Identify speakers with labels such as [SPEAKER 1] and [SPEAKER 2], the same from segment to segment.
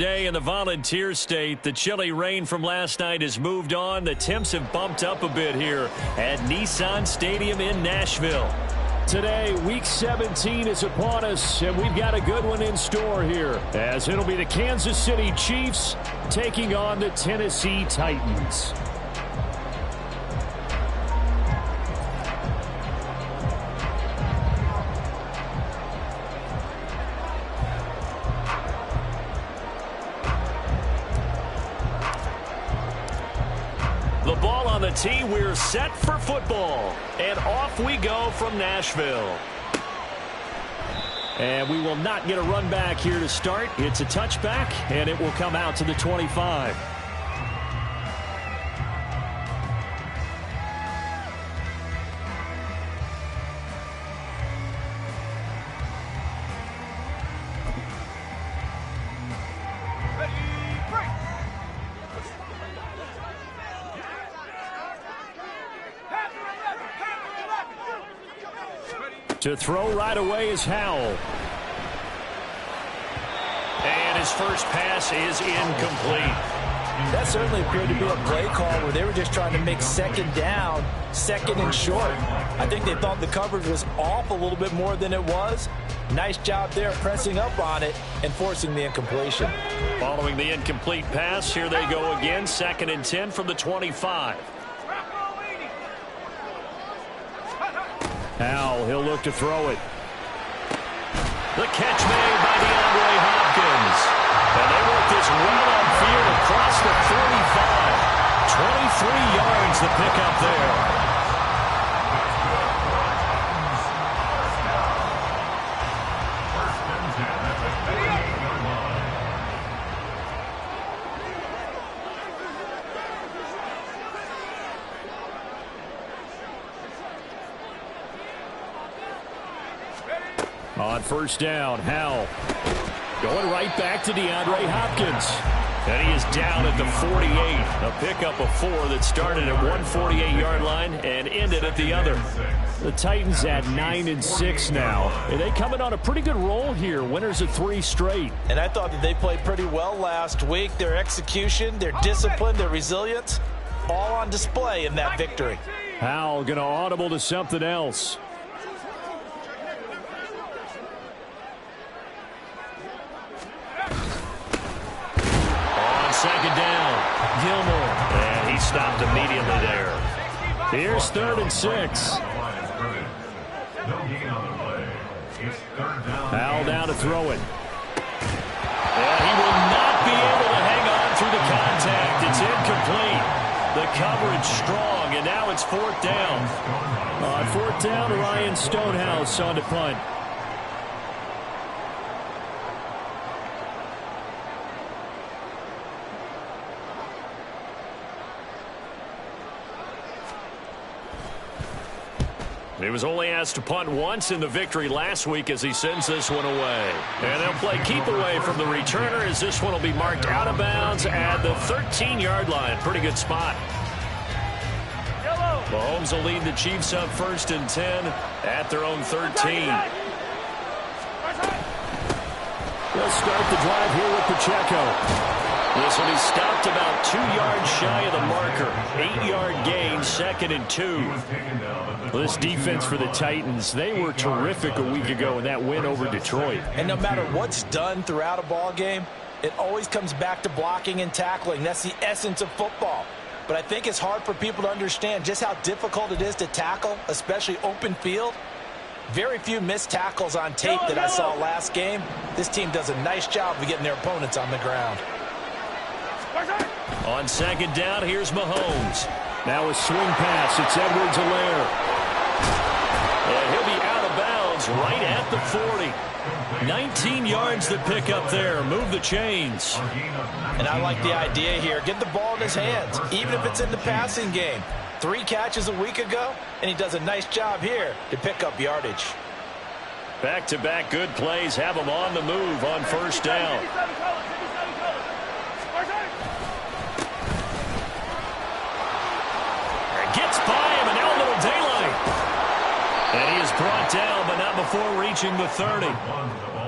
[SPEAKER 1] Day in the Volunteer State. The chilly rain from last night has moved on. The temps have bumped up a bit here at Nissan Stadium in Nashville.
[SPEAKER 2] Today, Week 17 is upon us, and we've got a good one in store here, as it'll be the Kansas City Chiefs taking on the Tennessee Titans.
[SPEAKER 1] The ball on the tee. We're set for football. And off we go from Nashville.
[SPEAKER 2] And we will not get a run back here to start. It's a touchback, and it will come out to the 25. To throw right away is Howell.
[SPEAKER 1] And his first pass is incomplete.
[SPEAKER 3] That certainly appeared to be a play call where they were just trying to make second down, second and short. I think they thought the coverage was off a little bit more than it was. Nice job there pressing up on it and forcing the incompletion.
[SPEAKER 1] Following the incomplete pass, here they go again. 2nd and 10 from the 25.
[SPEAKER 2] Howell, he'll look to throw it.
[SPEAKER 1] The catch made by DeAndre Hopkins. And they work this well upfield across the 45. 23 yards the pickup there.
[SPEAKER 2] On first down, Howell going right back to DeAndre Hopkins.
[SPEAKER 1] And he is down at the 48. A pickup of 4 that started at 148-yard line and ended at the other.
[SPEAKER 2] The Titans at 9-6 now. And they coming on a pretty good roll here. Winners of 3 straight.
[SPEAKER 3] And I thought that they played pretty well last week. Their execution, their discipline, their resilience, all on display in that victory.
[SPEAKER 2] Howell going to audible to something else.
[SPEAKER 1] Second down, Gilmore. And he stopped immediately there.
[SPEAKER 2] Here's 3rd and 6. Howell down to throw it.
[SPEAKER 1] And he will not be able to hang on through the contact. It's incomplete. The coverage strong, and now it's 4th down.
[SPEAKER 2] On 4th down, Ryan Stonehouse on to punt.
[SPEAKER 1] He was only asked to punt once in the victory last week as he sends this one away. And they'll play keep away from the returner as this one will be marked out of bounds at the 13-yard line. Pretty good spot. Mahomes will lead the Chiefs up 1st and 10 at their own 13.
[SPEAKER 2] They'll start the drive here with Pacheco.
[SPEAKER 1] This will be stopped about 2 yards shy of the marker. 8-yard gain, 2nd and 2.
[SPEAKER 2] This defense for the Titans, they were terrific a week ago in that win over Detroit.
[SPEAKER 3] And no matter what's done throughout a ball game, it always comes back to blocking and tackling. That's the essence of football. But I think it's hard for people to understand just how difficult it is to tackle, especially open field. Very few missed tackles on tape that I saw last game. This team does a nice job of getting their opponents on the ground.
[SPEAKER 1] On 2nd down, here's Mahomes.
[SPEAKER 2] Now a swing pass. It's Edwards-Helaire.
[SPEAKER 1] And he'll be out of bounds right at the 40. 19 yards to pick up there. Move the chains.
[SPEAKER 3] And I like the idea here. Get the ball in his hands, even if it's in the passing game. 3 catches a week ago, and he does a nice job here to pick up yardage.
[SPEAKER 1] Back-to-back good plays have him on the move on 1st down. Gets by him, and now a little daylight. And he is brought down, but not before reaching the 30.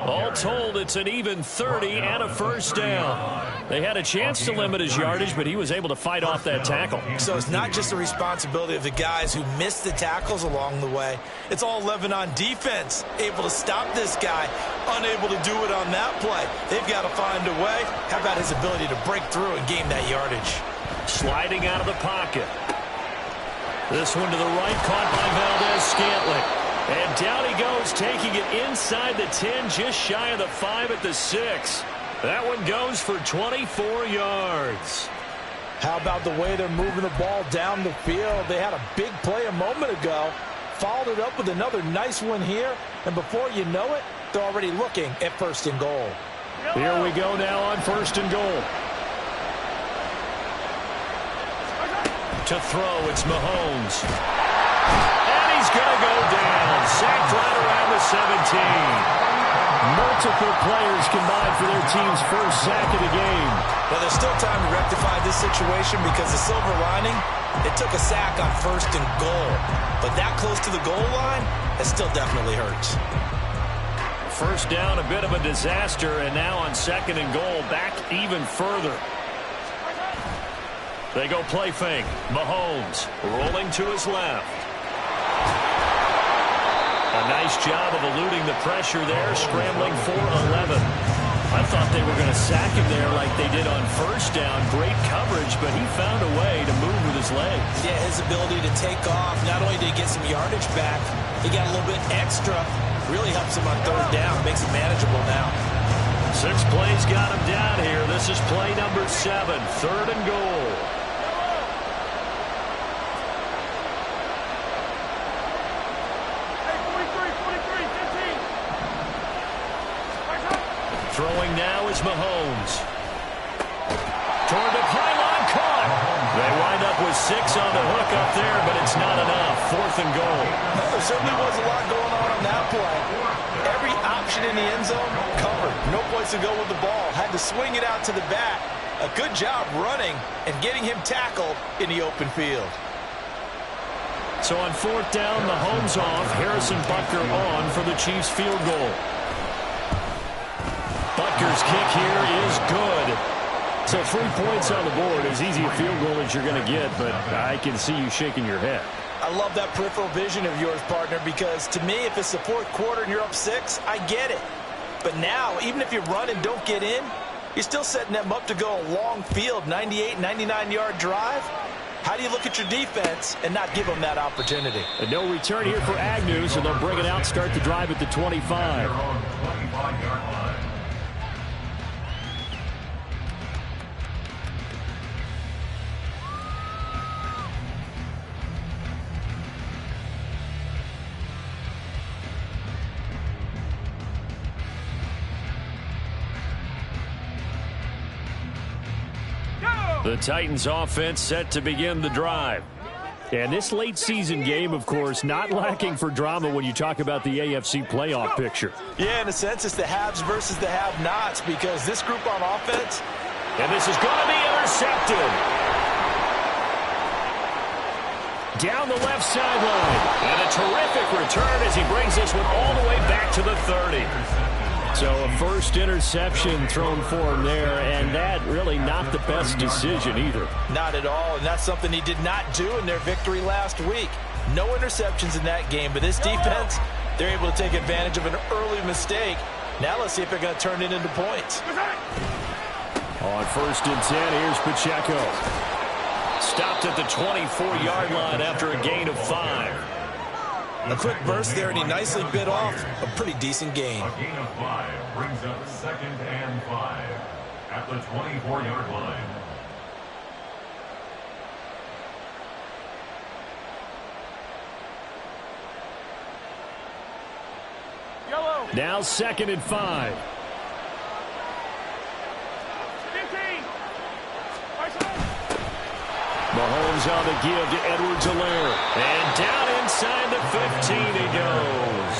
[SPEAKER 1] All told, it's an even 30 and a first down. They had a chance to limit his yardage, but he was able to fight off that tackle.
[SPEAKER 3] So it's not just the responsibility of the guys who missed the tackles along the way. It's all 11 on defense, able to stop this guy, unable to do it on that play. They've got to find a way. How about his ability to break through and gain that yardage?
[SPEAKER 1] Sliding out of the pocket. This one to the right, caught by Valdez-Scantling. And down he goes, taking it inside the 10, just shy of the 5 at the 6. That one goes for 24 yards.
[SPEAKER 3] How about the way they're moving the ball down the field? They had a big play a moment ago, followed it up with another nice one here, and before you know it, they're already looking at first and goal.
[SPEAKER 2] Here we go now on first and goal.
[SPEAKER 1] To throw, it's Mahomes. And he's going to go down. Sacked right around the 17.
[SPEAKER 2] Multiple players combined for their team's first sack of the game.
[SPEAKER 3] Well, there's still time to rectify this situation because the silver lining, it took a sack on first and goal. But that close to the goal line, it still definitely hurts.
[SPEAKER 1] First down, a bit of a disaster, and now on second and goal, back even further. They go play fake. Mahomes rolling to his left. A nice job of eluding the pressure there, scrambling for 11. I thought they were going to sack him there like they did on first down. Great coverage, but he found a way to move with his legs.
[SPEAKER 3] Yeah, his ability to take off, not only did he get some yardage back, he got a little bit extra. Really helps him on third down, makes it manageable now.
[SPEAKER 1] 6 plays got him down here. This is play number 7, third and goal. Throwing now is Mahomes. Toward the pylon, caught. They wind up with 6 on the hook up there, but it's not enough. Fourth and goal.
[SPEAKER 3] Well, there certainly was a lot going on that play. Every option in the end zone covered. No place to go with the ball. Had to swing it out to the back. A good job running and getting him tackled in the open field.
[SPEAKER 1] So on fourth down, Mahomes off. Harrison Butker on for the Chiefs field goal. Butker's kick here is good.
[SPEAKER 2] So 3 points on the board, as easy a field goal as you're going to get, but I can see you shaking your head.
[SPEAKER 3] I love that peripheral vision of yours, partner, because to me, if it's the fourth quarter and you're up 6, I get it. But now, even if you run and don't get in, you're still setting them up to go a long field, 98, 99-yard drive. How do you look at your defense and not give them that opportunity?
[SPEAKER 2] And no return here for Agnew, so they'll bring it out, start the drive at the 25.
[SPEAKER 1] The Titans offense set to begin the drive.
[SPEAKER 2] And this late season game, of course, not lacking for drama when you talk about the AFC playoff picture.
[SPEAKER 3] Yeah, in a sense, it's the haves versus the have-nots because this group on offense.
[SPEAKER 1] And this is going to be intercepted.
[SPEAKER 2] Down the left sideline.
[SPEAKER 1] And a terrific return as he brings this one all the way back to the 30.
[SPEAKER 2] So a first interception thrown for him there, and that really not the best decision either.
[SPEAKER 3] Not at all, and that's something he did not do in their victory last week. No interceptions in that game, but this defense, they're able to take advantage of an early mistake. Now let's see if they're going to turn it into points.
[SPEAKER 2] On first and 10, here's Pacheco.
[SPEAKER 1] Stopped at the 24-yard line after a gain of 5.
[SPEAKER 3] A quick burst there, and he nicely bit off a pretty decent gain.
[SPEAKER 4] A gain of 5 brings up 2nd and 5 at the 24-yard line.
[SPEAKER 2] Now 2nd and 5.
[SPEAKER 4] 15.
[SPEAKER 2] Mahomes on the give to Edwards-Helaire.
[SPEAKER 1] And down inside the 15 he goes.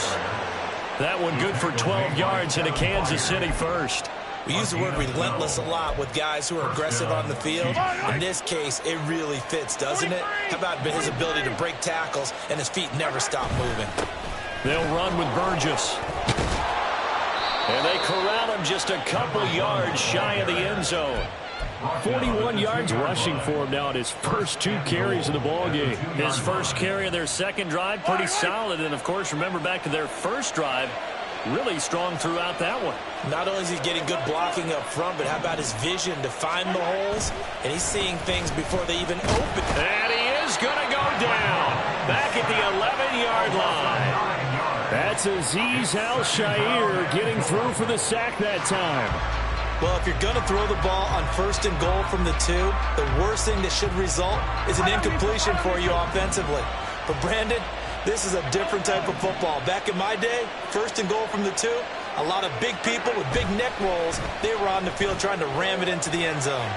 [SPEAKER 1] That one good for 12 yards and a Kansas City first.
[SPEAKER 3] We use the word relentless a lot with guys who are aggressive on the field. In this case, it really fits, doesn't it? How about his ability to break tackles and his feet never stop moving?
[SPEAKER 1] They'll run with Burgess. And they corral him just a couple yards shy of the end zone.
[SPEAKER 2] 41 yards rushing for him now at his first 2 carries of the ball game.
[SPEAKER 1] His first carry of their second drive, pretty solid. And, of course, remember back to their first drive, really strong throughout that one.
[SPEAKER 3] Not only is he getting good blocking up front, but how about his vision to find the holes? And he's seeing things before they even open.
[SPEAKER 1] And he is going to go down back at the 11-yard line.
[SPEAKER 2] That's Azeez Al-Shaair getting through for the sack that time.
[SPEAKER 3] Well, if you're going to throw the ball on 1st and goal from the 2, the worst thing that should result is an incompletion for you offensively. But, Brandon, this is a different type of football. Back in my day, 1st and goal from the 2, a lot of big people with big neck rolls, they were on the field trying to ram it into the end zone.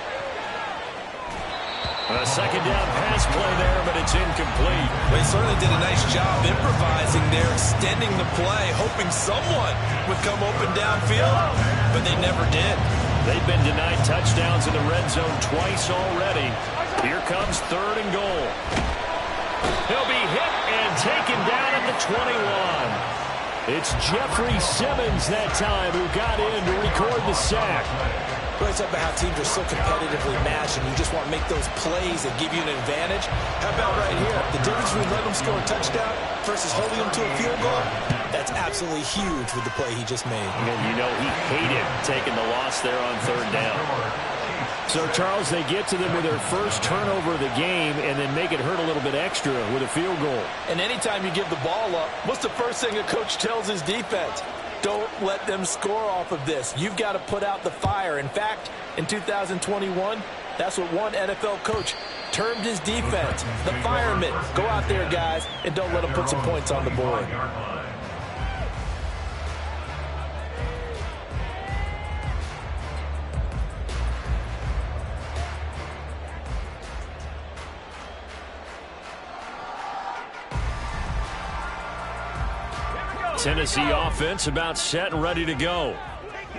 [SPEAKER 1] A second down pass play there, but it's incomplete.
[SPEAKER 3] They certainly did a nice job improvising there, extending the play, hoping someone would come open downfield, but they never did.
[SPEAKER 1] They've been denied touchdowns in the red zone twice already. Here comes 3rd and goal. He'll be hit and taken down at the 21.
[SPEAKER 2] It's Jeffrey Simmons that time who got in to record the sack.
[SPEAKER 3] Really talk about how teams are so competitively matched and you just want to make those plays that give you an advantage. How about right here? The difference between letting them score a touchdown versus holding them to a field goal, that's absolutely huge with the play he just made.
[SPEAKER 1] And you know he hated taking the loss there on 3rd down.
[SPEAKER 2] So, Charles, they get to them with their first turnover of the game and then make it hurt a little bit extra with a field goal.
[SPEAKER 3] And anytime you give the ball up, what's the first thing a coach tells his defense? Don't let them score off of this. You've got to put out the fire. In fact, in 2021, that's what one NFL coach termed his defense. The firemen. Go out there, guys, and don't let them put some points on the board.
[SPEAKER 1] Tennessee offense about set and ready to go.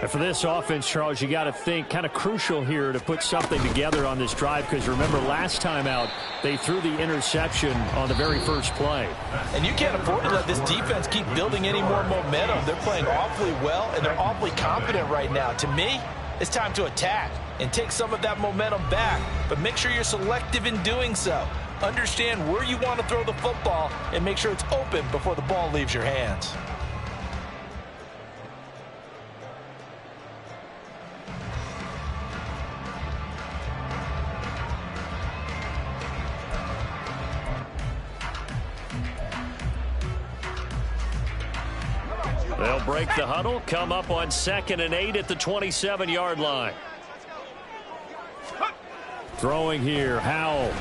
[SPEAKER 2] And for this offense, Charles, you got to think kind of crucial here to put something together on this drive because remember last time out they threw the interception on the very first play.
[SPEAKER 3] And you can't afford to let this defense keep building any more momentum. They're playing awfully well and they're awfully confident right now. To me, it's time to attack and take some of that momentum back, but make sure you're selective in doing so. Understand where you want to throw the football and make sure it's open before the ball leaves your hands.
[SPEAKER 1] They'll break the huddle, come up on 2nd and 8 at the 27-yard line.
[SPEAKER 2] Throwing here, Howell.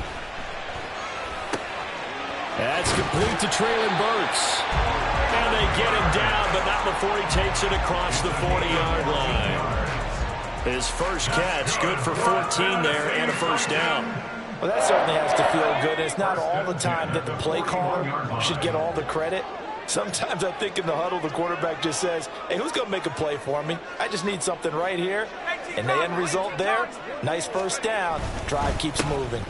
[SPEAKER 2] That's complete to Treylon Burks.
[SPEAKER 1] And they get him down, but not before he takes it across the 40-yard line. His first catch, good for 14 there and a first down.
[SPEAKER 3] Well, that certainly has to feel good. It's not all the time that the play caller should get all the credit. Sometimes I think in the huddle, the quarterback just says, hey, who's going to make a play for me? I just need something right here. And the end result there, nice first down. Drive keeps moving.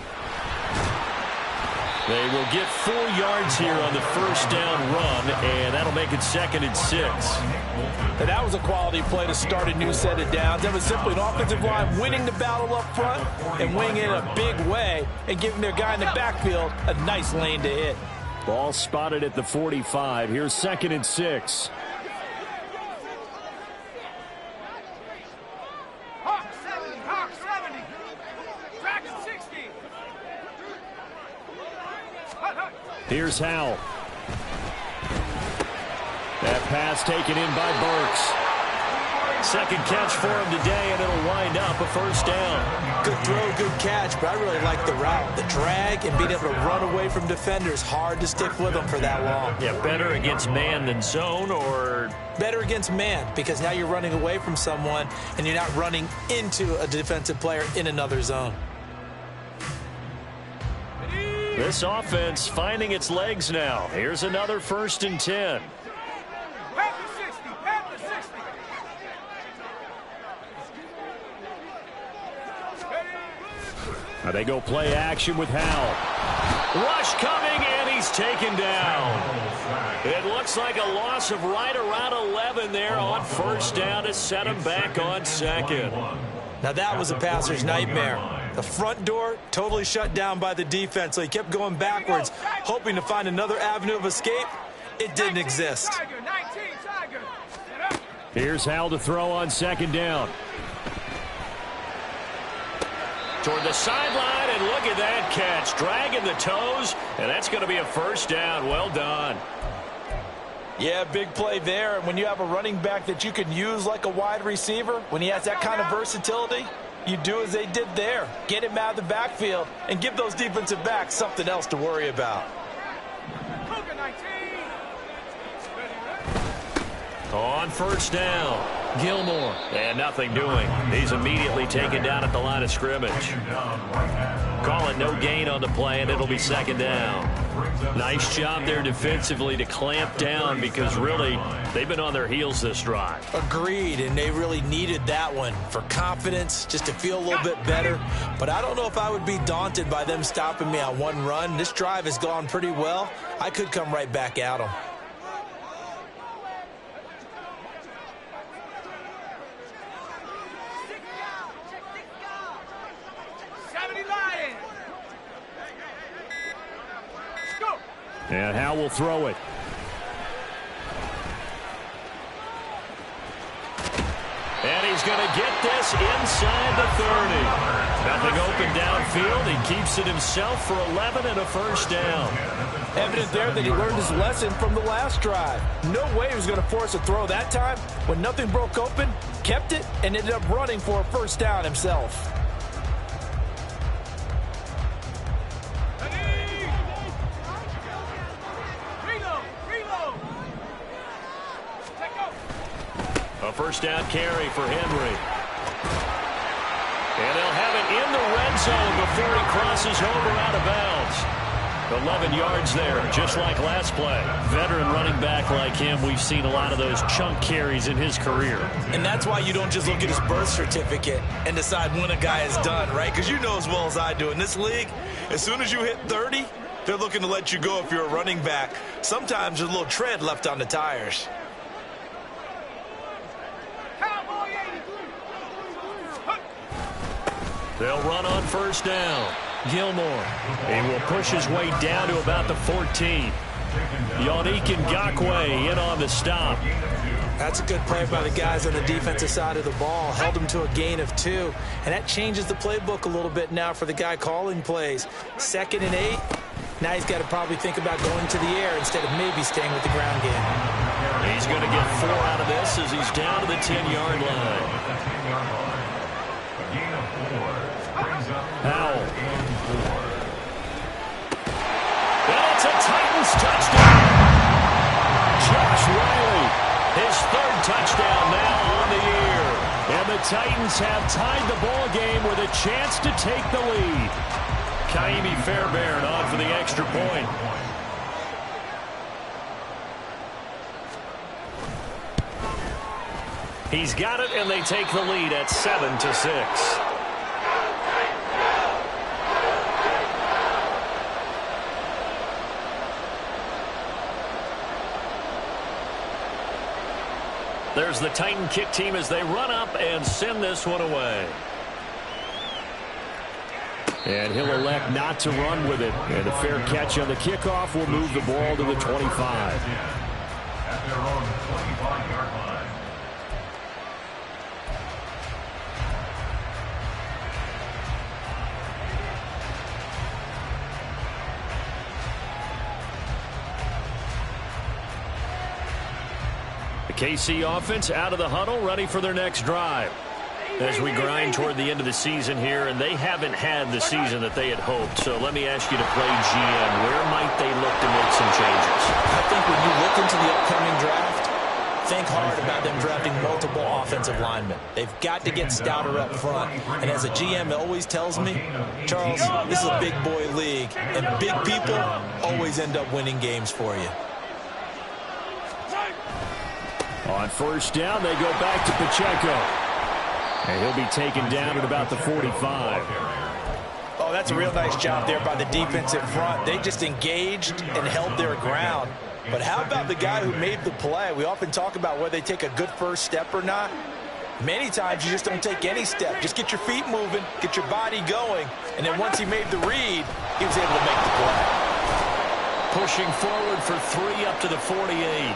[SPEAKER 1] They will get 4 yards here on the first down run, and that'll make it 2nd and 6.
[SPEAKER 3] And that was a quality play to start a new set of downs. That was simply an offensive line winning the battle up front and winning in a big way and giving their guy in the backfield a nice lane to hit.
[SPEAKER 2] Ball spotted at the 45. Here's 2nd and 6. Here's Howell. That pass taken in by Burks.
[SPEAKER 1] Second catch for him today, and it'll wind up a first down.
[SPEAKER 3] Good throw, good catch, but I really like the route. The drag and being able to run away from defenders, hard to stick with them for that long.
[SPEAKER 1] Yeah, better against man than zone, or
[SPEAKER 3] better against man, because now you're running away from someone and you're not running into a defensive player in another zone.
[SPEAKER 1] This offense finding its legs now. Here's another 1st and 10. Now they go play action with Howell. Rush coming, and he's taken down. It looks like a loss of right around 11 there on first down to set him back on second.
[SPEAKER 3] Now that was a passer's nightmare. The front door totally shut down by the defense, so he kept going backwards, hoping to find another avenue of escape. It didn't exist.
[SPEAKER 2] Here's Hal to throw on second down.
[SPEAKER 1] Toward the sideline, and look at that catch. Dragging the toes, and that's going to be a first down. Well done.
[SPEAKER 3] Yeah, big play there. And when you have a running back that you can use like a wide receiver, when he has that kind of versatility, you do as they did there. Get him out of the backfield and give those defensive backs something else to worry about.
[SPEAKER 1] On first down, Gilmore. And nothing doing. He's immediately taken down at the line of scrimmage. Call it no gain on the play, and it'll be second down. Nice job there defensively to clamp down because really they've been on their heels this drive.
[SPEAKER 3] Agreed, and they really needed that one for confidence, just to feel a little bit better. But I don't know if I would be daunted by them stopping me on one run. This drive has gone pretty well. I could come right back at them.
[SPEAKER 2] And Hal will throw it.
[SPEAKER 1] And he's going to get this inside the 30. Nothing open downfield. He keeps it himself for 11 and a first down.
[SPEAKER 3] Evident there that he learned his lesson from the last drive. No way he was going to force a throw that time. When nothing broke open, kept it, and ended up running for a first down himself.
[SPEAKER 1] A first down carry for Henry. And they'll have it in the red zone before he crosses over out of bounds. 11 yards there, just like last play.
[SPEAKER 2] Veteran running back like him, we've seen a lot of those chunk carries in his career.
[SPEAKER 3] And that's why you don't just look at his birth certificate and decide when a guy is done, right? Because you know as well as I do, in this league, as soon as you hit 30, they're looking to let you go if you're a running back. Sometimes there's a little tread left on the tires.
[SPEAKER 1] They'll run on first down. Gilmore. He will push his way down to about the 14. Yannick Ngakoue in on the stop.
[SPEAKER 3] That's a good play by the guys on the defensive side of the ball. Held him to a gain of 2. And that changes the playbook a little bit now for the guy calling plays. 2nd and 8. Now he's got to probably think about going to the air instead of maybe staying with the ground game.
[SPEAKER 1] He's going to get 4 out of this as he's down to the 10-yard line.
[SPEAKER 2] Howell.
[SPEAKER 1] And it's a Titans touchdown. Josh Riley, his 3rd touchdown now on the year.
[SPEAKER 2] And the Titans have tied the ball game with a chance to take the lead.
[SPEAKER 1] Kaimi Fairbairn on for the extra point. He's got it, and they take the lead at 7-6. There's the Titan kick team as they run up and send this one away.
[SPEAKER 2] And he'll elect not to run with it. And a fair catch on the kickoff will move the ball to the 25.
[SPEAKER 4] At their own 25-yard line.
[SPEAKER 1] The KC offense out of the huddle, ready for their next drive. As we grind toward the end of the season here, and they haven't had the season that they had hoped. So let me ask you to play GM. Where might they look to make some changes?
[SPEAKER 3] I think when you look into the upcoming draft, think hard about them drafting multiple offensive linemen. They've got to get stouter up front. And as a GM always tells me, Charles, this is a big boy league, and big people always end up winning games for you.
[SPEAKER 2] On first down, they go back to Pacheco. And he'll be taken down at about the 45.
[SPEAKER 3] Oh, that's a real nice job there by the defensive front. They just engaged and held their ground. But how about the guy who made the play? We often talk about whether they take a good first step or not. Many times you just don't take any step. Just get your feet moving, get your body going, and then once he made the read, he was able to make the play.
[SPEAKER 1] Pushing forward for 3 up to the 48.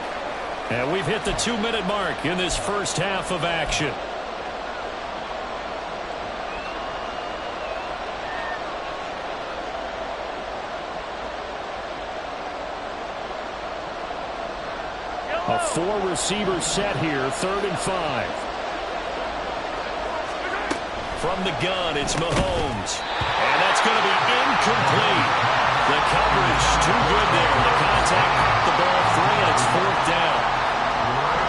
[SPEAKER 2] And we've hit the 2-minute mark in this first half of action. A 4-receiver set here, 3rd and 5.
[SPEAKER 1] From the gun, it's Mahomes. And that's going to be incomplete. The coverage too good there. The contact caught the ball free, and it's 4th down.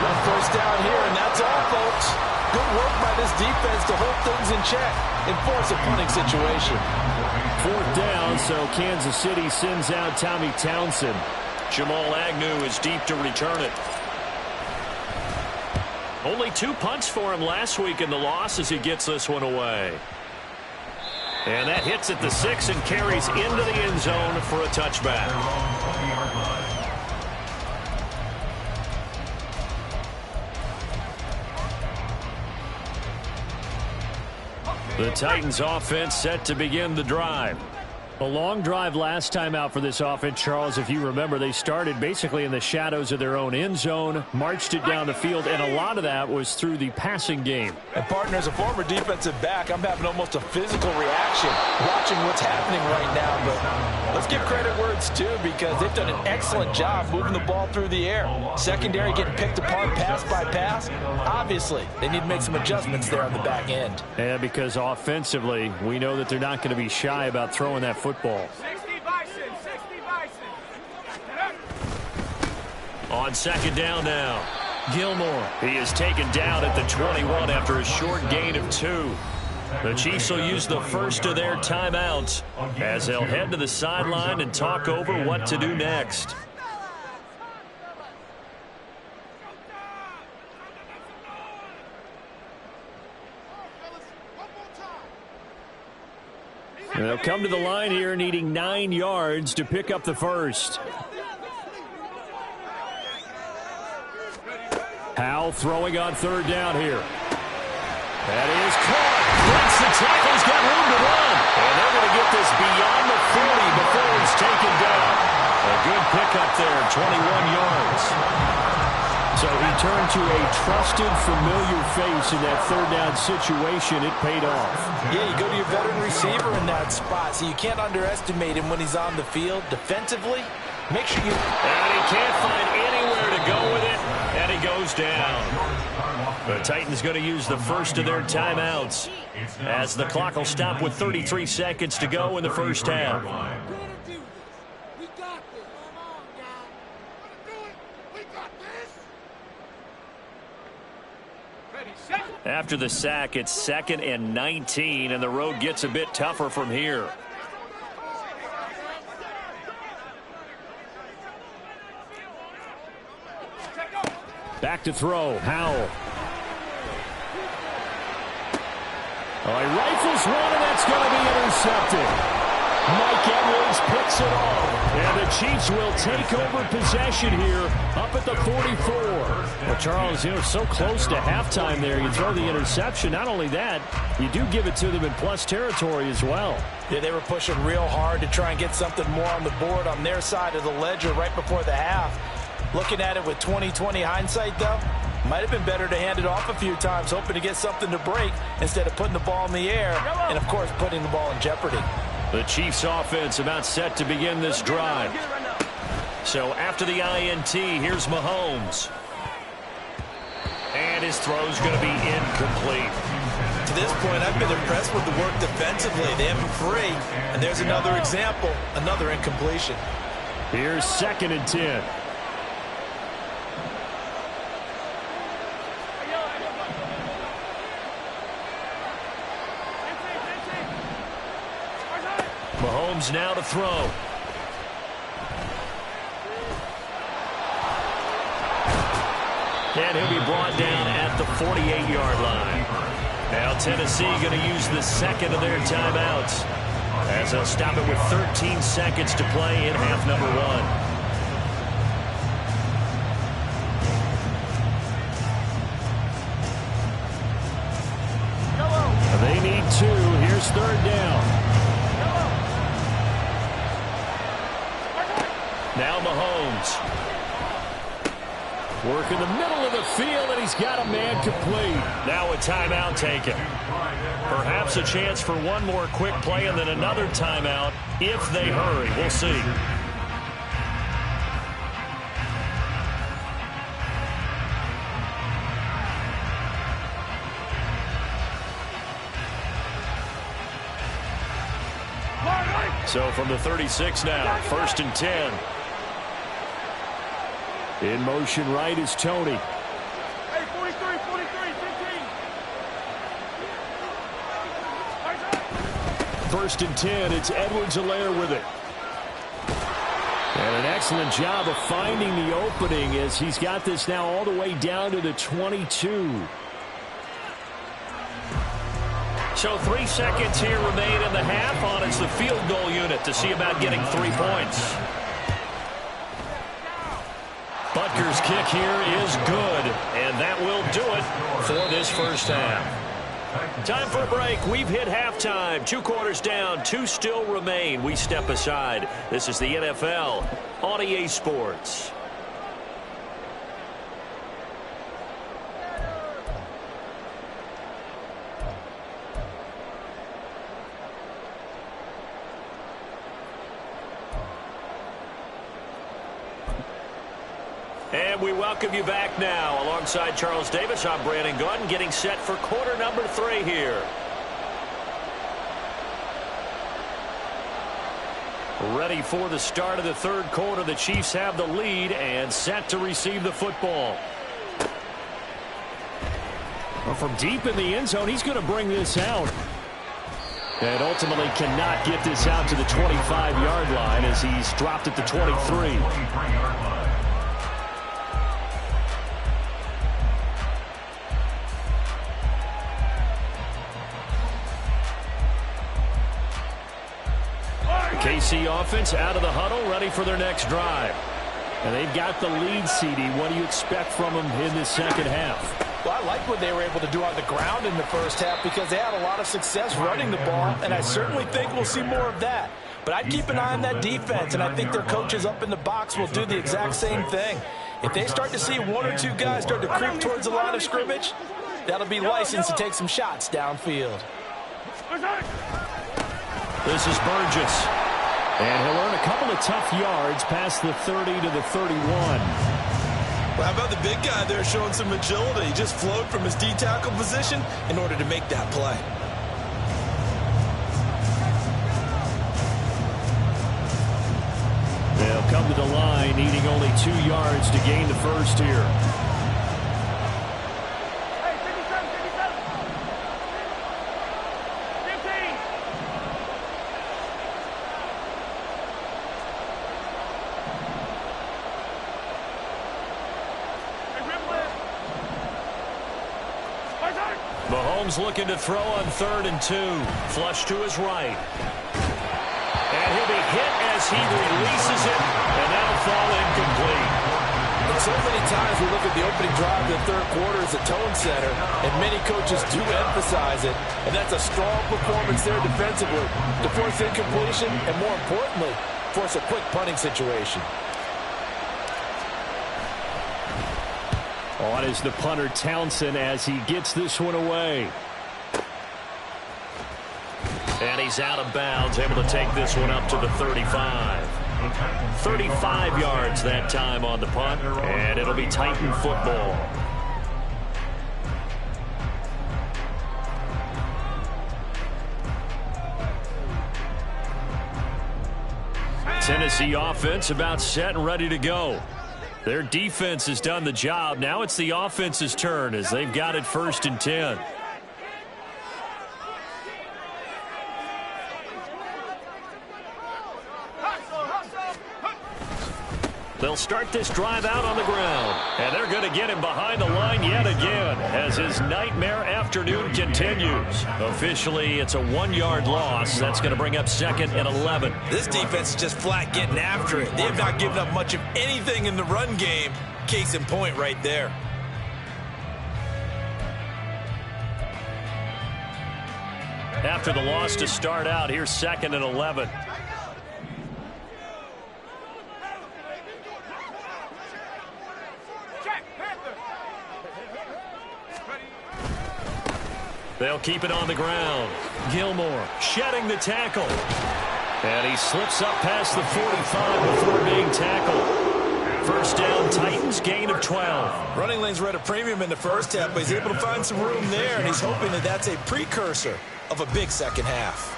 [SPEAKER 3] Well, first down here, and that's all, folks. Good work by this defense to hold things in check and force a punting situation.
[SPEAKER 2] 4th down, so Kansas City sends out Tommy Townsend.
[SPEAKER 1] Jamal Agnew is deep to return it. Only 2 punts for him last week in the loss as he gets this one away. And that hits at the 6 and carries into the end zone for a touchback.
[SPEAKER 2] The Titans offense set to begin the drive. A long drive last time out for this offense, Charles. If you remember, they started basically in the shadows of their own end zone, marched it down the field, and a lot of that was through the passing game.
[SPEAKER 3] And, partner, as a former defensive back, I'm having almost a physical reaction watching what's happening right now. But let's give credit where it's due because they've done an excellent job moving the ball through the air. Secondary getting picked apart pass by pass. Obviously, they need to make some adjustments there on the back end.
[SPEAKER 2] And because offensively, we know that they're not going to be shy about throwing that football.
[SPEAKER 5] 60 Bison.
[SPEAKER 1] On 2nd down now, Gilmore. He is taken down at the 21 after a short gain of 2. The Chiefs will use the first of their timeouts as they'll head to the sideline and talk over what to do next.
[SPEAKER 2] They'll come to the line here needing 9 yards to pick up the first. Howell throwing on 3rd down here. That is caught. Breaks the tackle. He's got room to run.
[SPEAKER 1] And they're going to get this beyond the 40 before he's taken down. A good pickup there, 21 yards.
[SPEAKER 2] So he turned to a trusted, familiar face in that 3rd down situation. It paid off.
[SPEAKER 3] Yeah, you go to your veteran receiver in that spot, so you can't underestimate him when he's on the field. Defensively, make sure you...
[SPEAKER 1] And he can't find anywhere to go with it, and he goes down. The Titans going to use the first of their timeouts as the clock will stop with 33 seconds to go in the first half. After the sack, it's 2nd and 19, and the road gets a bit tougher from here.
[SPEAKER 2] Back to throw. Howell. Oh, he rifles one, and that's going to be intercepted. Mike Edwards picks it off. And the Chiefs will take over possession here up at the 44. Well, Charles, so close to halftime there. You throw the interception. Not only that, you do give it to them in plus territory as well.
[SPEAKER 3] Yeah, they were pushing real hard to try and get something more on the board on their side of the ledger right before the half. Looking at it with 20/20 hindsight, though, might have been better to hand it off a few times, hoping to get something to break instead of putting the ball in the air and, of course, putting the ball in jeopardy.
[SPEAKER 1] The Chiefs offense about set to begin this drive. So after the INT, here's Mahomes. And his throw's going to be incomplete.
[SPEAKER 3] To this point, I've been impressed with the work defensively. They have him free, and there's another example, another incompletion.
[SPEAKER 2] Here's 2nd and 10.
[SPEAKER 1] Mahomes now to throw. And he'll be brought down at the 48-yard line. Now Tennessee going to use the 2nd of their timeouts as they'll stop it with 13 seconds to play in half number one.
[SPEAKER 2] They need 2. Here's third down.
[SPEAKER 1] Now Mahomes.
[SPEAKER 2] Work in the middle of the field, and he's got a man complete.
[SPEAKER 1] Now a timeout taken. Perhaps a chance for one more quick play and then another timeout if they hurry. We'll see. So from the 36 now, 1st and 10.
[SPEAKER 2] In motion right is Tony.
[SPEAKER 5] Hey, 43, 15.
[SPEAKER 2] 1st and 10. It's Edwards-Helaire with it. And an excellent job of finding the opening as he's got this now all the way down to the 22.
[SPEAKER 1] So 3 seconds here remain in the half on it's the field goal unit to see about getting 3 points. Butker's kick here is good, and that will do it for this first half. Time for a break. We've hit halftime. 2 quarters down, 2 still remain. We step aside. This is the NFL on EA Sports. And we welcome you back now. Alongside Charles Davis, I'm Brandon Gaudin, getting set for quarter number 3 here. Ready for the start of the 3rd quarter. The Chiefs have the lead and set to receive the football.
[SPEAKER 2] Well, from deep in the end zone, he's going to bring this out. And ultimately cannot get this out to the 25-yard line as he's dropped at the 23.
[SPEAKER 1] KC offense out of the huddle, ready for their next drive.
[SPEAKER 2] And they've got the lead, CD. What do you expect from them in the second half?
[SPEAKER 3] Well, I like what they were able to do on the ground in the first half because they had a lot of success running the ball, and I certainly think we'll see more of that. But I'd keep an eye on that defense, and I think their coaches up in the box will do the exact same thing. If they start to see 1 or 2 guys start to creep towards the line of scrimmage, that'll be licensed to take some shots downfield.
[SPEAKER 1] This is Burgess.
[SPEAKER 2] And he'll earn a couple of tough yards past the 30 to the 31.
[SPEAKER 6] Well, how about the big guy there showing some agility? He just flowed from his D-tackle position in order to make that play.
[SPEAKER 2] They'll come to the line, needing only 2 yards to gain the first here.
[SPEAKER 5] Hey, 57, 15.
[SPEAKER 1] Mahomes looking to throw on 3rd and 2. Flush to his right. And he'll be hit as he releases it, and that'll fall incomplete.
[SPEAKER 3] And so many times we look at the opening drive of the 3rd quarter as a tone setter, and many coaches do emphasize it, and that's a strong performance there defensively to force incompletion and, more importantly, force a quick punting situation.
[SPEAKER 2] On is the punter Townsend as he gets this one away.
[SPEAKER 1] And he's out of bounds, able to take this one up to the 35. 35 yards that time on the punt, and it'll be Titan football. Tennessee offense about set and ready to go. Their defense has done the job. Now it's the offense's turn as they've got it 1st and 10. They'll start this drive out on the ground. And they're going to get him behind the line yet again as his nightmare afternoon continues. Officially, it's a 1-yard loss. That's going to bring up 2nd and 11.
[SPEAKER 6] This defense is just flat getting after it. They have not given up much of anything in the run game. Case in point right there.
[SPEAKER 1] After the loss to start out, here's 2nd and 11. They'll keep it on the ground. Gilmore shedding the tackle. And he slips up past the 45 before being tackled. First down, Titans, gain of 12.
[SPEAKER 6] Running lanes were at a premium in the first half, but he's able to find some room there, and he's hoping that that's a precursor of a big second half.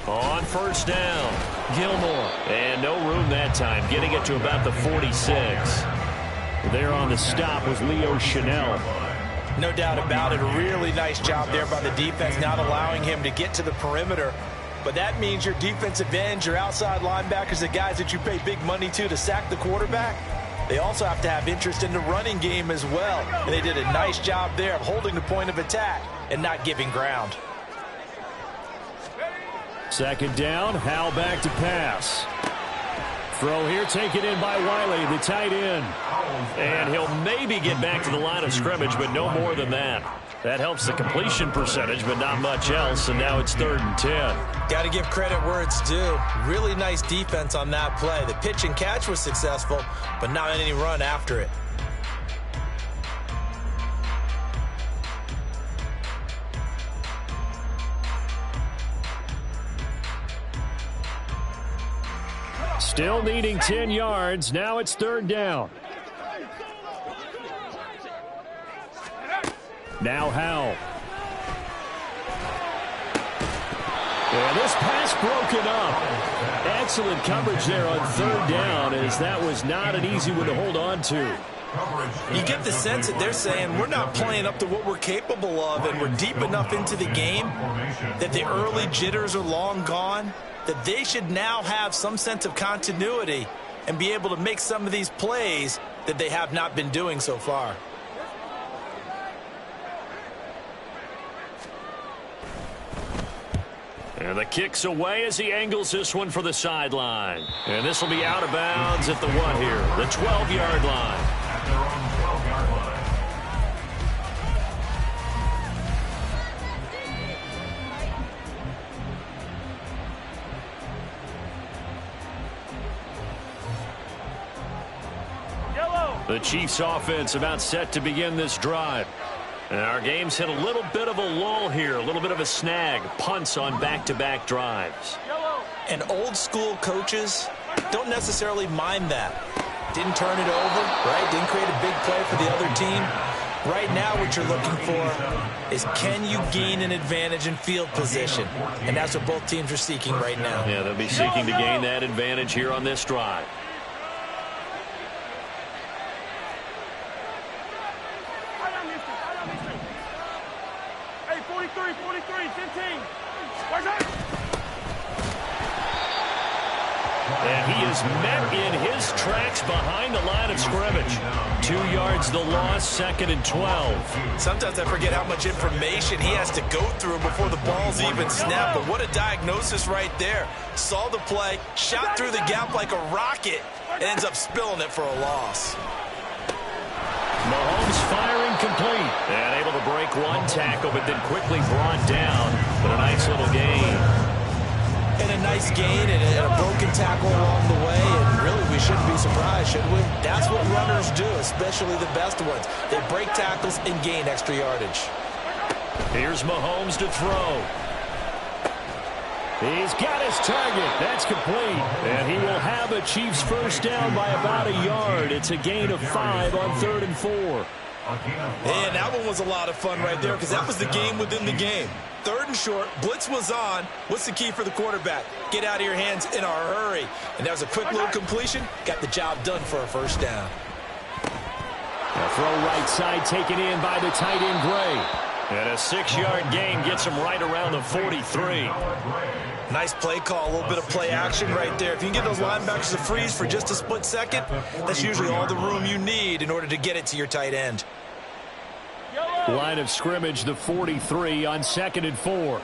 [SPEAKER 1] On first down, Gilmore. And no room that time, getting it to about the 46.
[SPEAKER 2] There on the stop was Leo Chanel.
[SPEAKER 3] No doubt about it. A really nice job there by the defense, not allowing him to get to the perimeter. But that means your defensive ends, your outside linebackers, the guys that you pay big money to sack the quarterback, they also have to have interest in the running game as well. And they did a nice job there of holding the point of attack and not giving ground.
[SPEAKER 2] Second down, Howell back to pass. Throw here taken in by Wiley, the tight end.
[SPEAKER 1] And he'll maybe get back to the line of scrimmage, but no more than that. That helps the completion percentage, but not much else, and now it's 3rd and 10.
[SPEAKER 6] Got to give credit where it's due. Really nice defense on that play. The pitch and catch was successful, but not any run after it.
[SPEAKER 2] Still needing 10 yards. Now it's 3rd down. Now Howell. And this pass broken up. Excellent coverage there on 3rd down, as that was not an easy one to hold on to.
[SPEAKER 6] You get the sense that they're saying we're not playing up to what we're capable of, and we're deep enough into the game that the early jitters are long gone, that they should now have some sense of continuity and be able to make some of these plays that they have not been doing so far.
[SPEAKER 1] And the kick's away as he angles this one for the sideline. And this will be out of bounds at the what here? The 12-yard line.
[SPEAKER 4] At their own 12-yard line.
[SPEAKER 1] The Chiefs offense about set to begin this drive. And our game's hit a little bit of a lull here, a little bit of a snag. Punts on back-to-back drives.
[SPEAKER 3] And old school coaches don't necessarily mind that. Didn't turn it over, right? Didn't create a big play for the other team. Right now what you're looking for is, can you gain an advantage in field position? And that's what both teams are seeking right now.
[SPEAKER 1] Yeah, they'll be seeking to gain that advantage here on this drive.
[SPEAKER 5] Hey, 43, 15. Where's that?
[SPEAKER 1] And he is met in his tracks behind the line of scrimmage. 2 yards the loss, 2nd and 12.
[SPEAKER 6] Sometimes I forget how much information he has to go through before the ball's even snapped. But what a diagnosis right there. Saw the play, shot through the gap like a rocket, and ends up spilling it for a loss.
[SPEAKER 1] Mahomes firing complete. And able to break one tackle, but then quickly brought down. But a nice little gain.
[SPEAKER 3] And a nice gain and a broken tackle along the way. And really, we shouldn't be surprised, should we? That's what runners do, especially the best ones. They break tackles and gain extra yardage.
[SPEAKER 1] Here's Mahomes to throw.
[SPEAKER 2] He's got his target. That's complete. And he will have a Chiefs first down by about a yard. It's a gain of 5 on 3rd and 4.
[SPEAKER 6] And that one was a lot of fun right there because that was the game within the game. 3rd and short, blitz was on. What's the key for the quarterback? Get out of your hands in a hurry. And that was a quick little completion. Got the job done for a first down.
[SPEAKER 2] A throw right side taken in by the tight end Gray.
[SPEAKER 1] And a 6-yard gain gets him right around the 43.
[SPEAKER 6] Nice play call, a little bit of play action right there. If you can get those linebackers to freeze for just a split second, that's usually all the room you need in order to get it to your tight end.
[SPEAKER 2] Line of scrimmage, the 43 on 2nd and 4.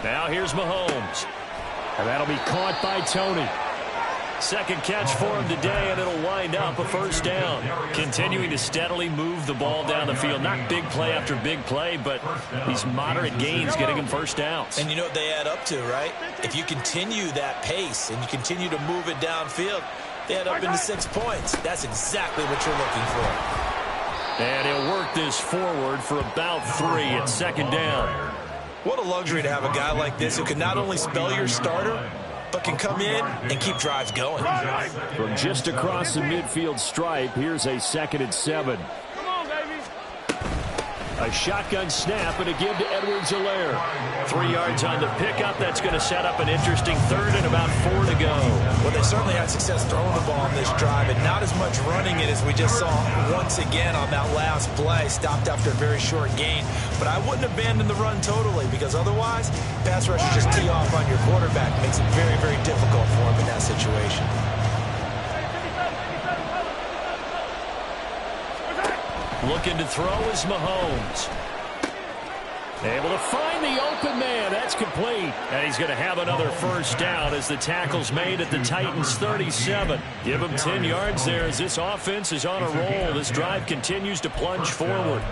[SPEAKER 1] Now here's Mahomes.
[SPEAKER 2] And that'll be caught by Tony.
[SPEAKER 1] Second catch for him today, and it'll wind up a first down. Continuing to steadily move the ball down the field. Not big play after big play, but these moderate gains getting him first downs.
[SPEAKER 6] And you know what they add up to, right? If you continue that pace and you continue to move it downfield, they add up into 6 points. That's exactly what you're looking for.
[SPEAKER 1] And he'll work this forward for about 3 at 2nd down.
[SPEAKER 6] What a luxury to have a guy like this who can not only spell your starter, but can come in and keep drives going.
[SPEAKER 2] From just across the midfield stripe, here's a 2nd and 7.
[SPEAKER 5] Come on, baby.
[SPEAKER 2] A shotgun snap and a give to Edwards-Helaire.
[SPEAKER 1] 3 yards on the pickup. That's going to set up an interesting 3rd and about 4 to go.
[SPEAKER 6] Well, they certainly had success throwing the ball on this drive, and not as much running it as we just saw once again on that last play. Stopped after a very short gain. But I wouldn't abandon the run totally, because otherwise, pass rush just tee off on your quarterback. Makes it very, very difficult for him in that situation.
[SPEAKER 1] Looking to throw is Mahomes.
[SPEAKER 2] Able to find the open man. That's complete.
[SPEAKER 1] And he's going to have another first down as the tackle's made at the Titans' 37. Give him 10 yards there as this offense is on a roll. This drive continues to plunge forward.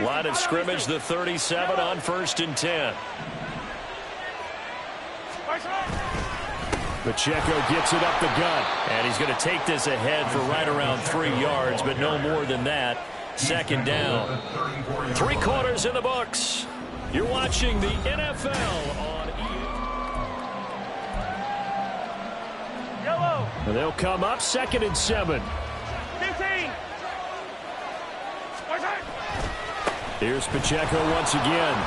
[SPEAKER 1] Line of scrimmage, the 37 on 1st and 10.
[SPEAKER 2] Pacheco gets it up the gut.
[SPEAKER 1] And he's going to take this ahead for right around 3 yards, but no more than that. 2nd down. 3 quarters in the books. You're watching the NFL on
[SPEAKER 5] Yellow.
[SPEAKER 2] And they'll come up 2nd and 7.
[SPEAKER 5] 15.
[SPEAKER 2] Here's Pacheco once again.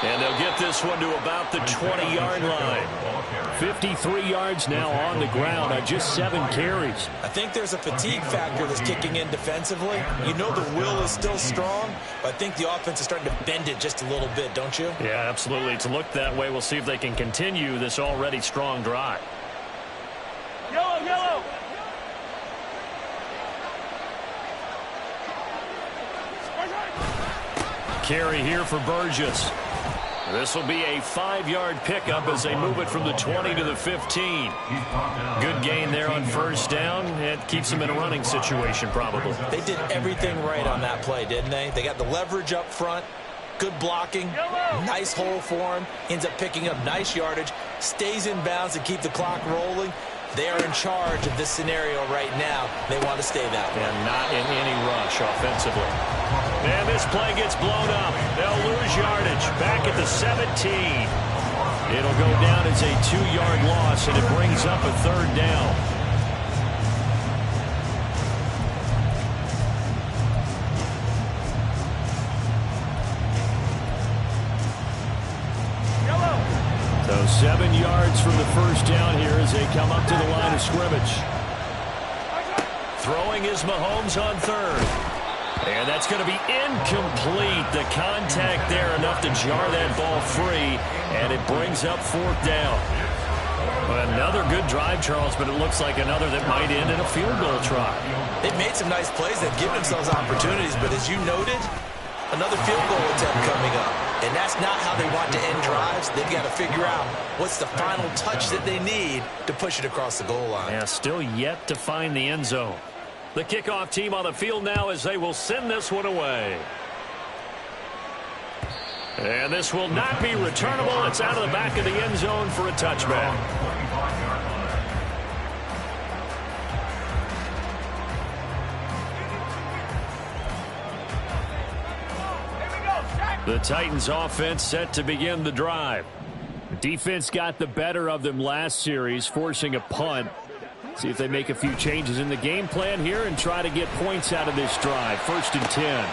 [SPEAKER 1] And they'll get this one to about the 20-yard line.
[SPEAKER 2] 53 yards now on the ground on just 7 carries.
[SPEAKER 6] I think there's a fatigue factor that's kicking in defensively. You know the will is still strong, but I think the offense is starting to bend it just a little bit, don't you?
[SPEAKER 1] Yeah, absolutely. It's looked that way. We'll see if they can continue this already strong drive.
[SPEAKER 5] Yellow, yellow.
[SPEAKER 1] Carry here for Burgess. This will be a 5-yard pickup as they move it from the 20 to the 15. Good gain there on first down. It keeps them in a running situation probably.
[SPEAKER 6] They did everything right on that play, didn't they? They got the leverage up front, good blocking, nice hole for him, ends up picking up nice yardage, stays in bounds to keep the clock rolling. They are in charge of this scenario right now. They want to stay that way.
[SPEAKER 1] And not in any rush offensively. And this play gets blown up. They'll lose yardage. Back at the 17. It'll go down as a 2-yard loss, and it brings up a 3rd down. So 7 yards from the first down here as they come up to the line of scrimmage. Throwing is Mahomes on 3rd. And that's going to be incomplete. The contact there enough to jar that ball free, and it brings up 4th down. Another good drive, Charles, but it looks like another that might end in a field goal try.
[SPEAKER 6] They've made some nice plays. They've given themselves opportunities, but as you noted, another field goal attempt coming up. And that's not how they want to end drives. They've got to figure out what's the final touch that they need to push it across the goal line.
[SPEAKER 1] Yeah, still yet to find the end zone. The kickoff team on the field now as they will send this one away. And this will not be returnable. It's out of the back of the end zone for a touchback. The Titans offense set to begin the drive.
[SPEAKER 2] Defense got the better of them last series, forcing a punt. See if they make a few changes in the game plan here and try to get points out of this drive. 1st and 10.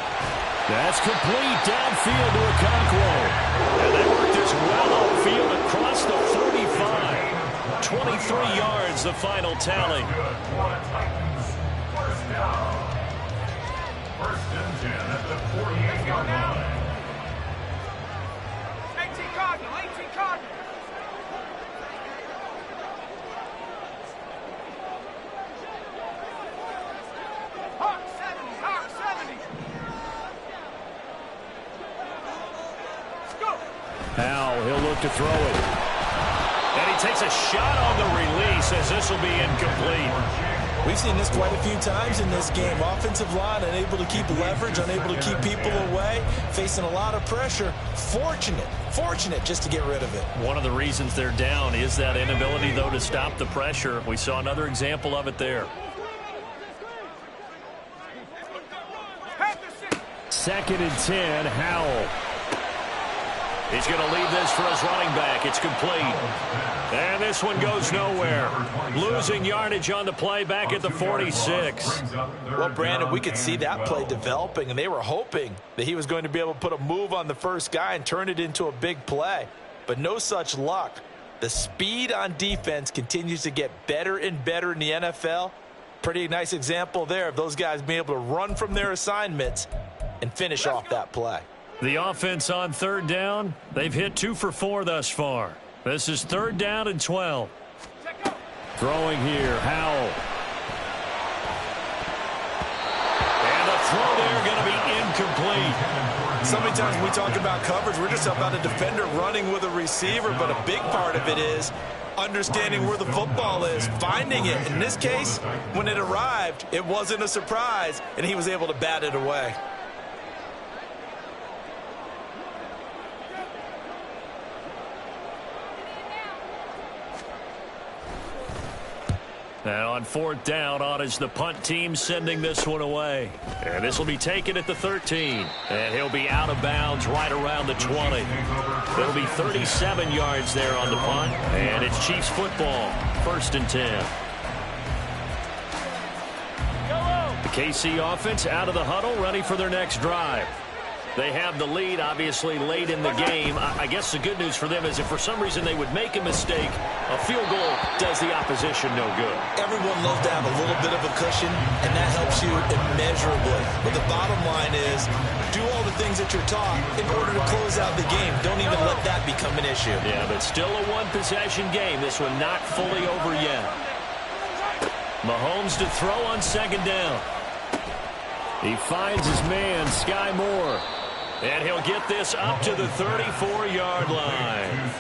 [SPEAKER 2] That's complete downfield to Okonkwo.
[SPEAKER 1] And they work this well upfield across the 35. 23 yards, the final tally.
[SPEAKER 4] First down. 1st and 10 at the 48-yard line.
[SPEAKER 5] 18 Cardinal, 18 Cardinal. Hawk 70, Hawk 70. Let's go.
[SPEAKER 2] Howell, he'll look to throw it.
[SPEAKER 1] And he takes a shot on the release as this will be incomplete.
[SPEAKER 6] We've seen this quite a few times in this game. Offensive line unable to keep leverage, unable to keep people away, facing a lot of pressure. Fortunate just to get rid of it.
[SPEAKER 1] One of the reasons they're down is that inability, though, to stop the pressure. We saw another example of it there.
[SPEAKER 2] 2nd and 10, Howell.
[SPEAKER 1] He's going to leave this for his running back. It's complete. And this one goes nowhere. Losing yardage on the play back at the 46.
[SPEAKER 3] Well, Brandon, we could see that play developing, and they were hoping that he was going to be able to put a move on the first guy and turn it into a big play. But no such luck. The speed on defense continues to get better and better in the NFL. Pretty nice example there of those guys being able to run from their assignments and finish off that play.
[SPEAKER 1] The offense on 3rd down, they've hit 2 for 4 thus far. This is 3rd down and 12.
[SPEAKER 2] Throwing here, Howell.
[SPEAKER 1] And the throw there going to be incomplete.
[SPEAKER 6] So many times when we talk about coverage, we're just about a defender running with a receiver, but a big part of it is understanding where the football is, finding it. In this case, when it arrived, it wasn't a surprise, and he was able to bat it away.
[SPEAKER 1] And on 4th down, on is the punt team sending this one away. And this will be taken at the 13. And he'll be out of bounds right around the 20. It'll be 37 yards there on the punt. And it's Chiefs football, 1st and 10. The KC offense out of the huddle, ready for their next drive. They have the lead, obviously, late in the game. I guess the good news for them is if for some reason they would make a mistake, a field goal does the opposition no good.
[SPEAKER 6] Everyone loves to have a little bit of a cushion, and that helps you immeasurably. But the bottom line is, do all the things that you're taught in order to close out the game. Don't even let that become an issue.
[SPEAKER 1] Yeah, but still a one-possession game. This one not fully over yet. Mahomes to throw on 2nd down.
[SPEAKER 2] He finds his man, Sky Moore.
[SPEAKER 1] And he'll get this up to the 34-yard line.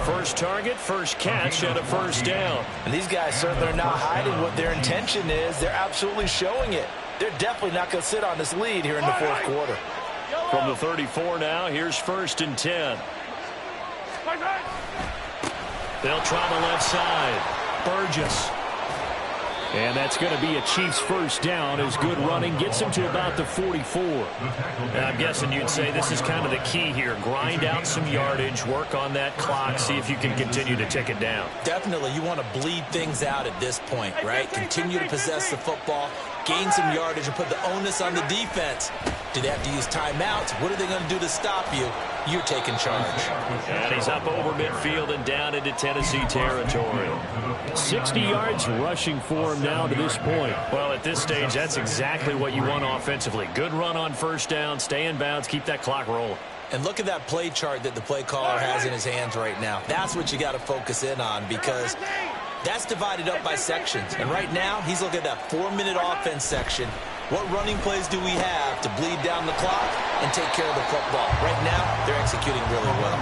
[SPEAKER 1] First target, first catch, and a 1st down.
[SPEAKER 3] And these guys certainly are not hiding what their intention is. They're absolutely showing it. They're definitely not going to sit on this lead here in the 4th quarter.
[SPEAKER 1] From the 34 now, here's 1st and 10. They'll try the left side. Burgess.
[SPEAKER 2] And that's going to be a Chiefs 1st down as good running gets him to about the 44.
[SPEAKER 1] And I'm guessing you'd say this is kind of the key here. Grind out some yardage, work on that clock, see if you can continue to tick it down.
[SPEAKER 6] Definitely, you want to bleed things out at this point, right? Continue to possess the football, gain some yardage, and put the onus on the defense. Do they have to use timeouts? What are they going to do to stop you? You're taking charge.
[SPEAKER 1] And he's up over midfield and down into Tennessee territory.
[SPEAKER 2] 60 yards rushing for him now to this point.
[SPEAKER 1] Well, at this stage, that's exactly what you want offensively. Good run on 1st down, stay in bounds, keep that clock rolling.
[SPEAKER 6] And look at that play chart that the play caller has in his hands right now. That's what you got to focus in on because that's divided up by sections. And right now, he's looking at that 4-minute offense section. What running plays do we have to bleed down the clock and take care of the football? Right now, they're executing really well.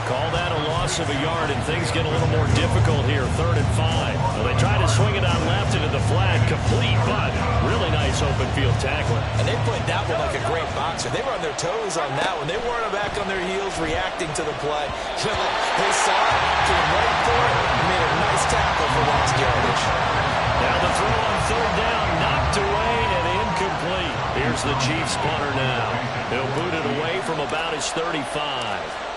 [SPEAKER 1] Call that a loss of a yard, and things get a little more difficult here. 3rd and 5. Well, they try to swing it out left into the flat, complete, but really nice open field tackling.
[SPEAKER 6] And they played that one like a great boxer. They were on their toes on that one. They weren't back on their heels reacting to the play. They saw it, came right for it, and made a nice tackle for lost yardage.
[SPEAKER 1] Now the throw on 3rd down, knocked away and incomplete. Here's the Chiefs punter now. He'll boot it away from about his 35.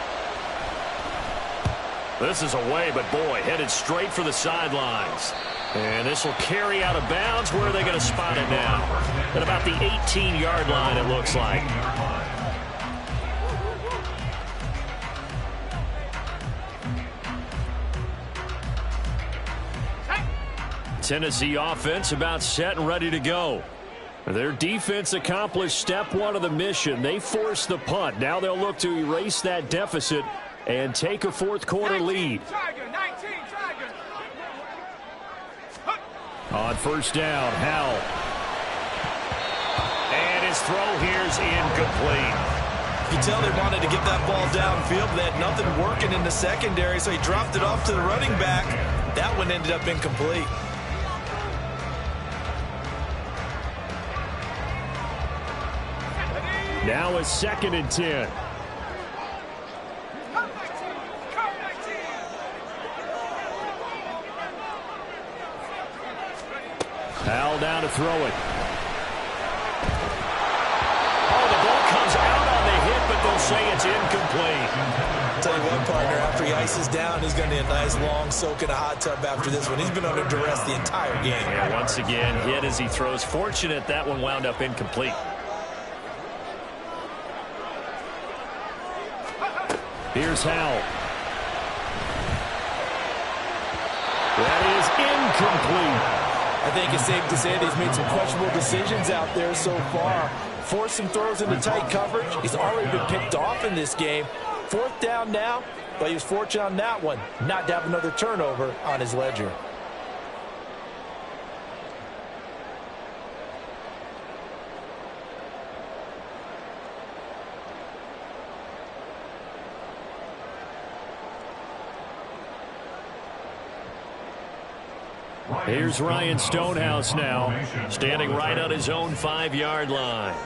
[SPEAKER 1] This is away, but boy, headed straight for the sidelines. And this will carry out of bounds. Where are they going to spot it now? At about the 18-yard line, it looks like. Tennessee offense about set and ready to go. Their defense accomplished step one of the mission. They forced the punt. Now they'll look to erase that deficit and take a fourth quarter lead. On first down, Howell. And his throw here's incomplete.
[SPEAKER 6] You tell they wanted to get that ball downfield, but they had nothing working in the secondary, so he dropped it off to the running back. That one ended up incomplete.
[SPEAKER 2] Now a 2nd and 10. Howell down to throw it.
[SPEAKER 1] Oh, the ball comes out on the hit, but they'll say it's incomplete.
[SPEAKER 6] I'll tell you what, partner, after he ices down, he's going to need a nice long soak in a hot tub after this one. He's been under duress the entire game.
[SPEAKER 1] Yeah, once again, hit as he throws. Fortunate that one wound up incomplete.
[SPEAKER 2] Here's Howell. That is incomplete.
[SPEAKER 3] I think it's safe to say that he's made some questionable decisions out there so far. Forced some throws into tight coverage. He's already been picked off in this game. 4th down now, but he was fortunate on that one not to have another turnover on his ledger.
[SPEAKER 2] Here's Ryan Stonehouse now,
[SPEAKER 1] Standing right on his own 5-yard line.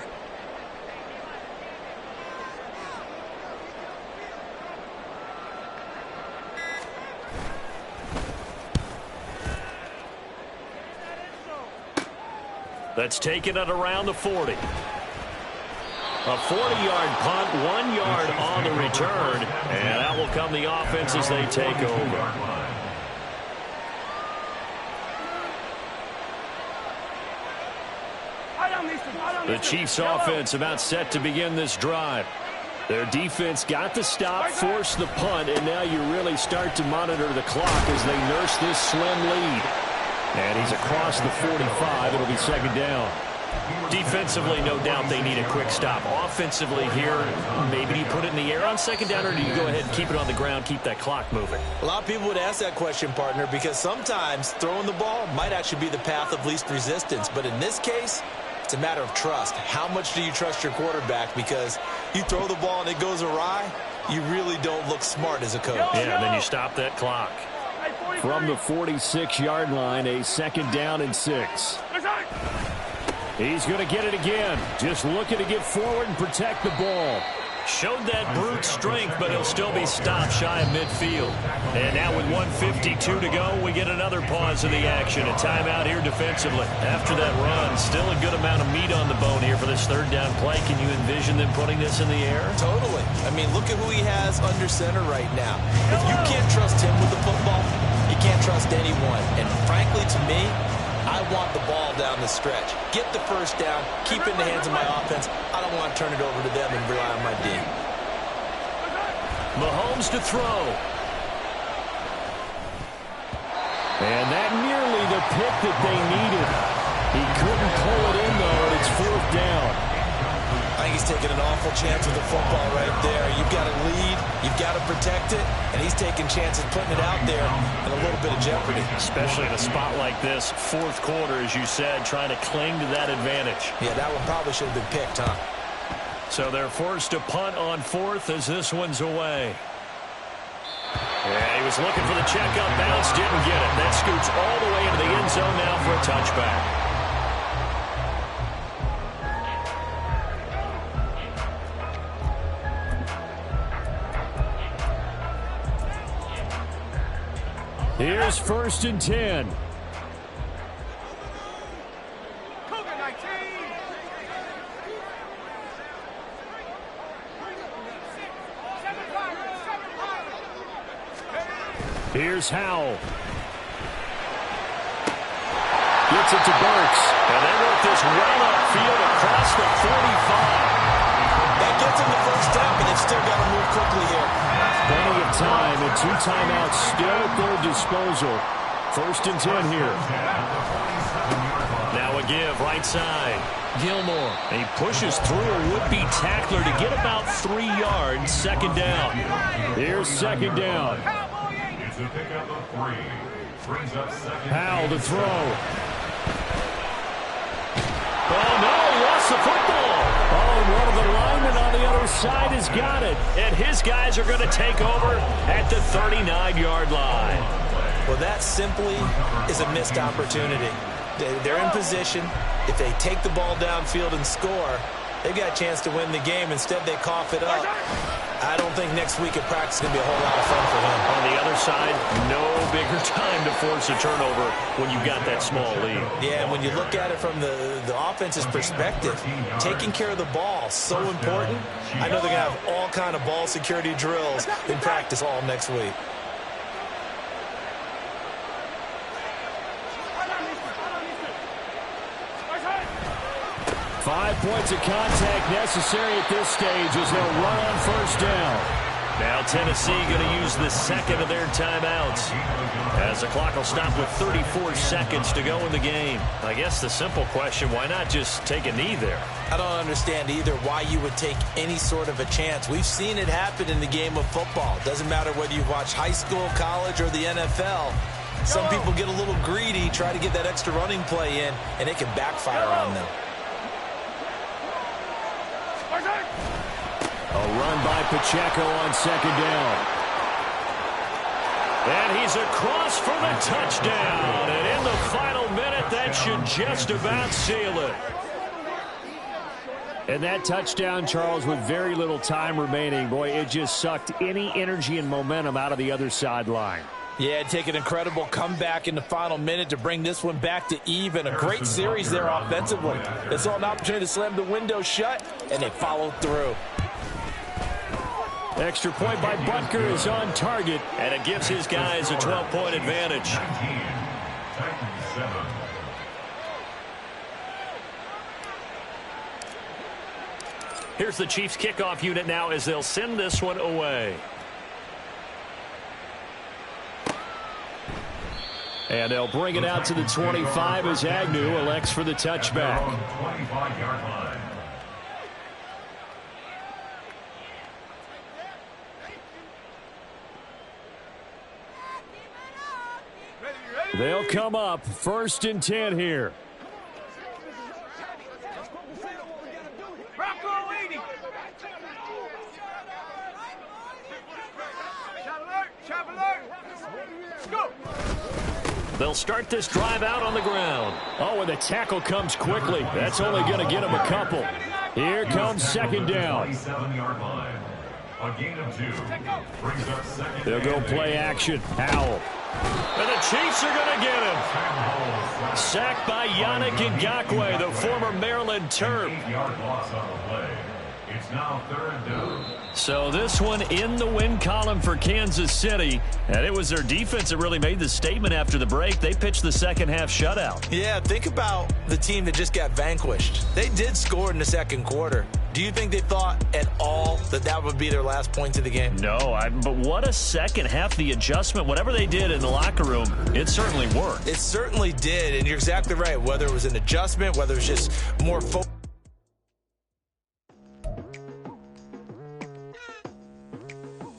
[SPEAKER 1] That's taken it around the 40. A 40-yard punt, 1 yard on the return, and that will come the offense as they take over. The Chiefs offense about set to begin this drive. Their defense got the stop, forced the punt, and now you really start to monitor the clock as they nurse this slim lead. And he's across the 45. It'll be 2nd down. Defensively, no doubt they need a quick stop. Offensively here, maybe you put it in the air on 2nd down, or do you go ahead and keep it on the ground, keep that clock moving?
[SPEAKER 6] A lot of people would ask that question, partner, because sometimes throwing the ball might actually be the path of least resistance. But in this case, it's a matter of trust. How much do you trust your quarterback? Because you throw the ball and it goes awry, you really don't look smart as a coach.
[SPEAKER 1] Yeah, and then you stop that clock.
[SPEAKER 2] From the 46-yard line, a 2nd down and 6. He's going to get it again. Just looking to get forward and protect the ball.
[SPEAKER 1] Showed that brute strength, but he'll still be stopped shy of midfield. And now with 1:52 to go, we get another pause in the action. A timeout here defensively. After that run, still a good amount of meat on the bone here for this 3rd down play. Can you envision them putting this in the air?
[SPEAKER 6] Totally. I mean, look at who he has under center right now. If you can't trust him with the football, you can't trust anyone. And frankly, to me, I want the ball down the stretch. Get the 1st down, keep it in the hands of my offense. I don't want to turn it over to them and rely on my D.
[SPEAKER 1] Mahomes to throw.
[SPEAKER 2] And that nearly the pick that they needed. He couldn't pull it in, though, and it's 4th down.
[SPEAKER 6] I think he's taking an awful chance with the football right there. You've got to lead, you've got to protect it, and he's taking chances putting it out there in a little bit of jeopardy.
[SPEAKER 1] Especially in a spot like this, 4th quarter, as you said, trying to cling to that advantage.
[SPEAKER 6] Yeah, that one probably should have been picked, huh?
[SPEAKER 1] So they're forced to punt on 4th as this one's away. Yeah, he was looking for the checkup bounce, didn't get it. That scoots all the way into the end zone now for a touchback.
[SPEAKER 2] Here's 1st and 10.
[SPEAKER 5] Cougar 19.
[SPEAKER 2] Here's Howell. Gets it to Burks.
[SPEAKER 1] And they work this well upfield across the 45.
[SPEAKER 6] That gets them the first down, but they've still got to move quickly here.
[SPEAKER 2] Plenty of time, and 2 timeouts still at their disposal. 1st and 10 here.
[SPEAKER 1] Now a give, right side. Gilmore. He pushes through a would-be tackler to get about 3 yards. 2nd down.
[SPEAKER 2] Here's 2nd down.
[SPEAKER 4] It's a pickup of 3. Brings up 2nd.
[SPEAKER 2] Howell to throw.
[SPEAKER 1] Oh, no, he lost the football.
[SPEAKER 2] Oh, one of the linemen on the other side has got it.
[SPEAKER 1] And his guys are going to take over at the 39-yard line.
[SPEAKER 6] Well, that simply is a missed opportunity. They're in position. If they take the ball downfield and score, they've got a chance to win the game. Instead, they cough it up. I don't think next week at practice is going to be a whole lot of fun for them.
[SPEAKER 1] On the other side, no bigger time to force a turnover when you've got that small lead.
[SPEAKER 6] Yeah, and when you look at it from the offense's perspective, taking care of the ball, so important. I know they're going to have all kind of ball security drills in practice all next week.
[SPEAKER 2] Five points of contact necessary at this stage as they'll run on 1st down.
[SPEAKER 1] Now Tennessee going to use the 2nd of their timeouts as the clock will stop with 34 seconds to go in the game. I guess the simple question, why not just take a knee there?
[SPEAKER 6] I don't understand either why you would take any sort of a chance. We've seen it happen in the game of football. Doesn't matter whether you watch high school, college, or the NFL. Some people get a little greedy, try to get that extra running play in, and it can backfire on them.
[SPEAKER 2] A run by Pacheco on 2nd down.
[SPEAKER 1] And he's across for the touchdown. And in the final minute, that should just about seal it.
[SPEAKER 2] And that touchdown, Charles, with very little time remaining, boy, it just sucked any energy and momentum out of the other sideline.
[SPEAKER 6] Yeah, take an incredible comeback in the final minute to bring this one back to even. A great series there offensively. They saw an opportunity to slam the window shut, and they followed through.
[SPEAKER 2] Extra point by Butker is on target.
[SPEAKER 1] And it gives his guys a 12-point advantage.
[SPEAKER 4] 19, Titans 7.
[SPEAKER 1] Here's the Chiefs kickoff unit now as they'll send this one away.
[SPEAKER 2] And they'll bring it out to the 25 as Agnew elects for the touchback.
[SPEAKER 4] 25-yard line.
[SPEAKER 2] They'll come up 1st and 10 here.
[SPEAKER 1] They'll start this drive out on the ground.
[SPEAKER 2] Oh, and the tackle comes quickly. That's only going to get him a couple. Here comes 2nd down.
[SPEAKER 4] 27-yard line. A gain of 2. Brings up 2nd.
[SPEAKER 2] They'll go play action. Howell.
[SPEAKER 1] And the Chiefs are going to get him. Sacked by Yannick Ngakoue, the former Maryland Terp.
[SPEAKER 4] 8-yard loss on the play. It's now 3rd down.
[SPEAKER 1] So this one in the win column for Kansas City. And it was their defense that really made the statement after the break. They pitched the second half shutout.
[SPEAKER 6] Yeah, think about the team that just got vanquished. They did score in the 2nd quarter. Do you think they thought at all that that would be their last points of the game?
[SPEAKER 1] No, but what a second half. The adjustment, whatever they did in the locker room, it certainly worked.
[SPEAKER 6] It certainly did, and you're exactly right. Whether it was an adjustment, whether it was just more focus